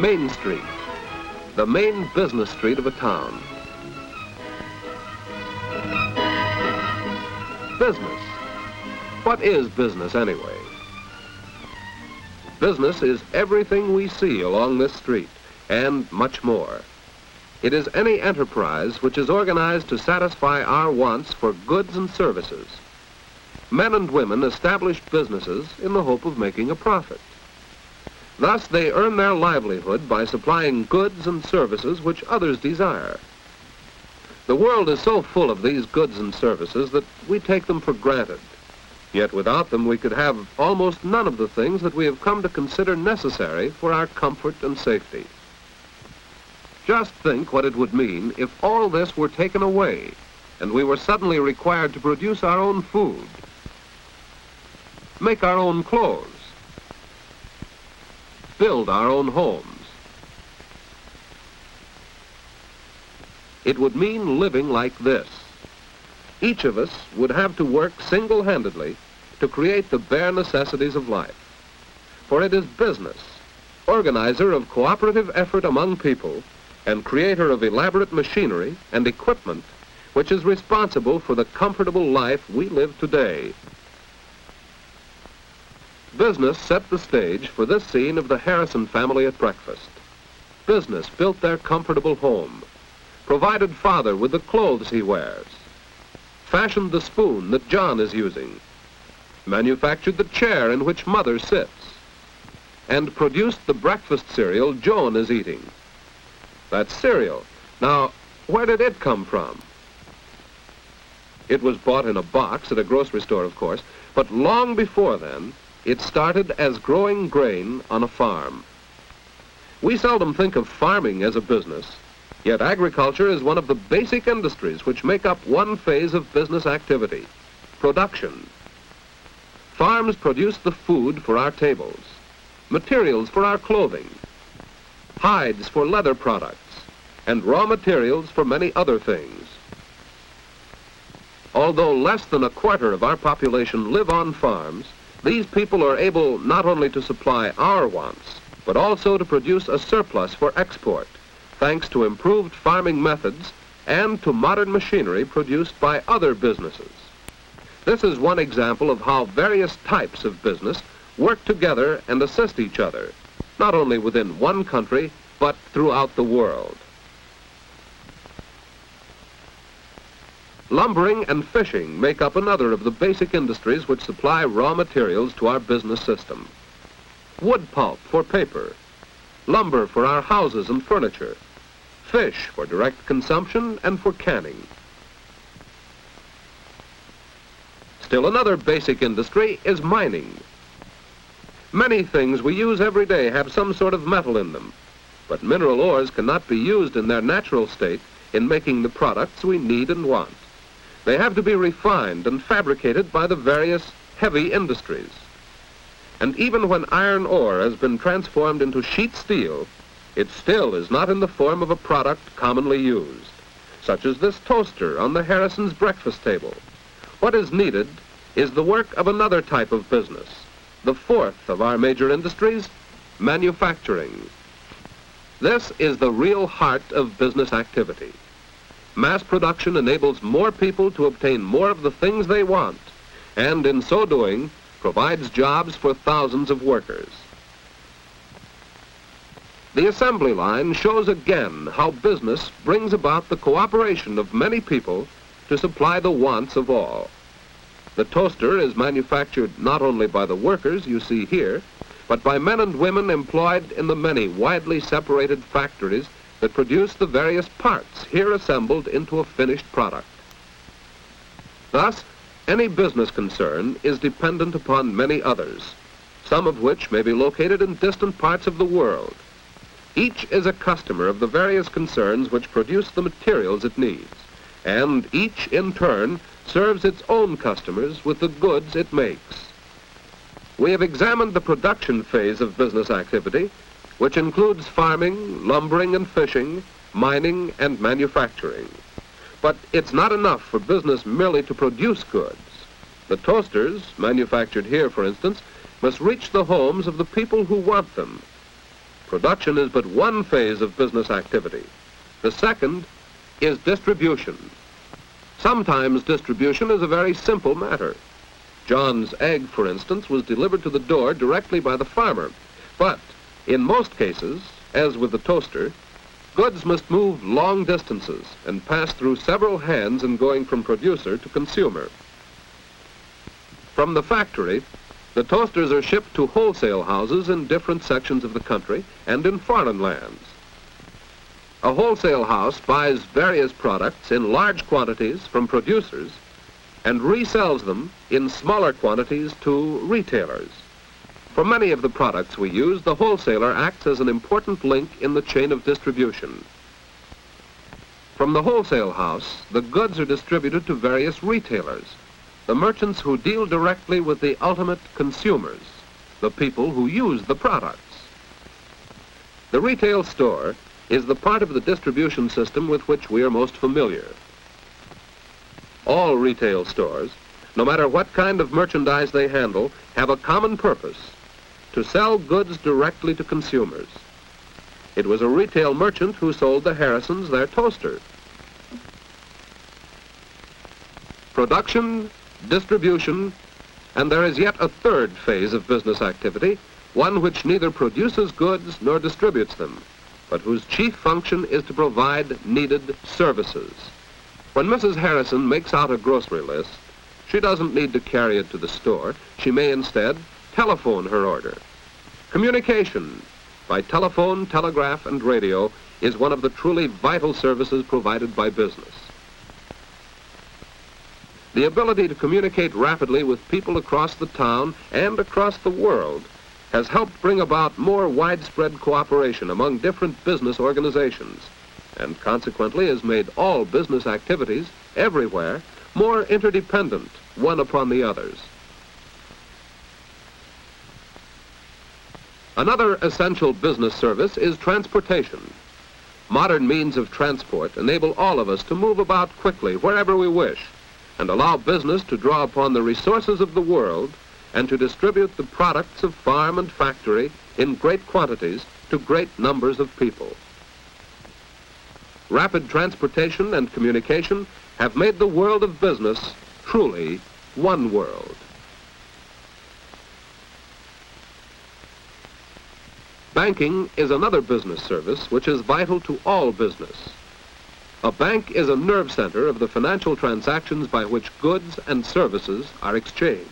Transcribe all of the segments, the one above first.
Main Street, the main business street of a town. Business. What is business anyway? Business is everything we see along this street, and much more. It is any enterprise which is organized to satisfy our wants for goods and services. Men and women establish businesses in the hope of making a profit. Thus, they earn their livelihood by supplying goods and services which others desire. The world is so full of these goods and services that we take them for granted. Yet without them, we could have almost none of the things that we have come to consider necessary for our comfort and safety. Just think what it would mean if all this were taken away and we were suddenly required to produce our own food, make our own clothes, build our own homes. It would mean living like this. Each of us would have to work single-handedly to create the bare necessities of life. For it is business, organizer of cooperative effort among people, and creator of elaborate machinery and equipment, which is responsible for the comfortable life we live today. Business set the stage for this scene of the Harrison family at breakfast. Business built their comfortable home, provided father with the clothes he wears, fashioned the spoon that John is using, manufactured the chair in which mother sits, and produced the breakfast cereal Joan is eating. That's cereal. Now, where did it come from? It was bought in a box at a grocery store, of course, but long before then, it started as growing grain on a farm. We seldom think of farming as a business, yet agriculture is one of the basic industries which make up one phase of business activity, production. Farms produce the food for our tables, materials for our clothing, hides for leather products, and raw materials for many other things. Although less than a quarter of our population live on farms, these people are able not only to supply our wants, but also to produce a surplus for export, thanks to improved farming methods and to modern machinery produced by other businesses. This is one example of how various types of business work together and assist each other, not only within one country, but throughout the world. Lumbering and fishing make up another of the basic industries which supply raw materials to our business system. Wood pulp for paper, lumber for our houses and furniture, fish for direct consumption and for canning. Still another basic industry is mining. Many things we use every day have some sort of metal in them, but mineral ores cannot be used in their natural state in making the products we need and want. They have to be refined and fabricated by the various heavy industries. And even when iron ore has been transformed into sheet steel, it still is not in the form of a product commonly used, such as this toaster on the Harrison's breakfast table. What is needed is the work of another type of business, the fourth of our major industries, manufacturing. This is the real heart of business activity. Mass production enables more people to obtain more of the things they want, and in so doing, provides jobs for thousands of workers. The assembly line shows again how business brings about the cooperation of many people to supply the wants of all. The toaster is manufactured not only by the workers you see here, but by men and women employed in the many widely separated factories that produce the various parts here assembled into a finished product. Thus, any business concern is dependent upon many others, some of which may be located in distant parts of the world. Each is a customer of the various concerns which produce the materials it needs, and each, in turn, serves its own customers with the goods it makes. We have examined the production phase of business activity, which includes farming, lumbering and fishing, mining and manufacturing. But it's not enough for business merely to produce goods. The toasters, manufactured here for instance, must reach the homes of the people who want them. Production is but one phase of business activity. The second is distribution. Sometimes distribution is a very simple matter. John's egg, for instance, was delivered to the door directly by the farmer. But in most cases, as with the toaster, goods must move long distances and pass through several hands in going from producer to consumer. From the factory, the toasters are shipped to wholesale houses in different sections of the country and in foreign lands. A wholesale house buys various products in large quantities from producers and resells them in smaller quantities to retailers. For many of the products we use, the wholesaler acts as an important link in the chain of distribution. From the wholesale house, the goods are distributed to various retailers, the merchants who deal directly with the ultimate consumers, the people who use the products. The retail store is the part of the distribution system with which we are most familiar. All retail stores, no matter what kind of merchandise they handle, have a common purpose: to sell goods directly to consumers. It was a retail merchant who sold the Harrisons their toaster. Production, distribution, and there is yet a third phase of business activity, one which neither produces goods nor distributes them, but whose chief function is to provide needed services. When Mrs. Harrison makes out a grocery list, she doesn't need to carry it to the store. She may instead telephone her order. Communication by telephone, telegraph, and radio is one of the truly vital services provided by business. The ability to communicate rapidly with people across the town and across the world has helped bring about more widespread cooperation among different business organizations, and consequently has made all business activities everywhere more interdependent one upon the others. Another essential business service is transportation. Modern means of transport enable all of us to move about quickly wherever we wish and allow business to draw upon the resources of the world and to distribute the products of farm and factory in great quantities to great numbers of people. Rapid transportation and communication have made the world of business truly one world. Banking is another business service which is vital to all business. A bank is a nerve center of the financial transactions by which goods and services are exchanged.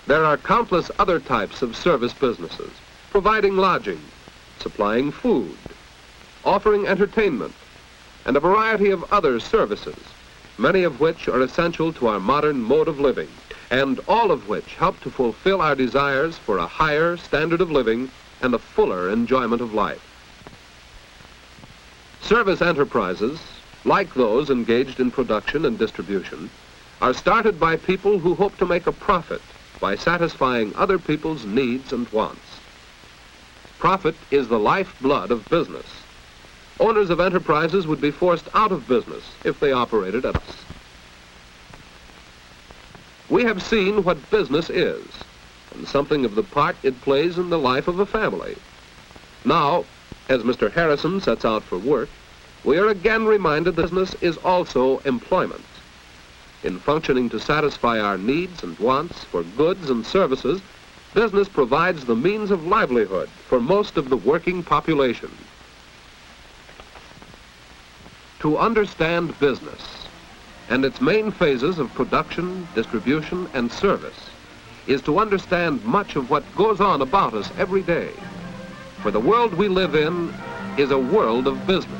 There are countless other types of service businesses, providing lodging, supplying food, offering entertainment, and a variety of other services, many of which are essential to our modern mode of living, and all of which help to fulfill our desires for a higher standard of living and a fuller enjoyment of life. Service enterprises, like those engaged in production and distribution, are started by people who hope to make a profit by satisfying other people's needs and wants. Profit is the lifeblood of business. Owners of enterprises would be forced out of business if they operated at us. We have seen what business is and something of the part it plays in the life of a family. Now, as Mr. Harrison sets out for work, we are again reminded that business is also employment. In functioning to satisfy our needs and wants for goods and services, business provides the means of livelihood for most of the working population. To understand business and its main phases of production, distribution, and service is to understand much of what goes on about us every day. For the world we live in is a world of business.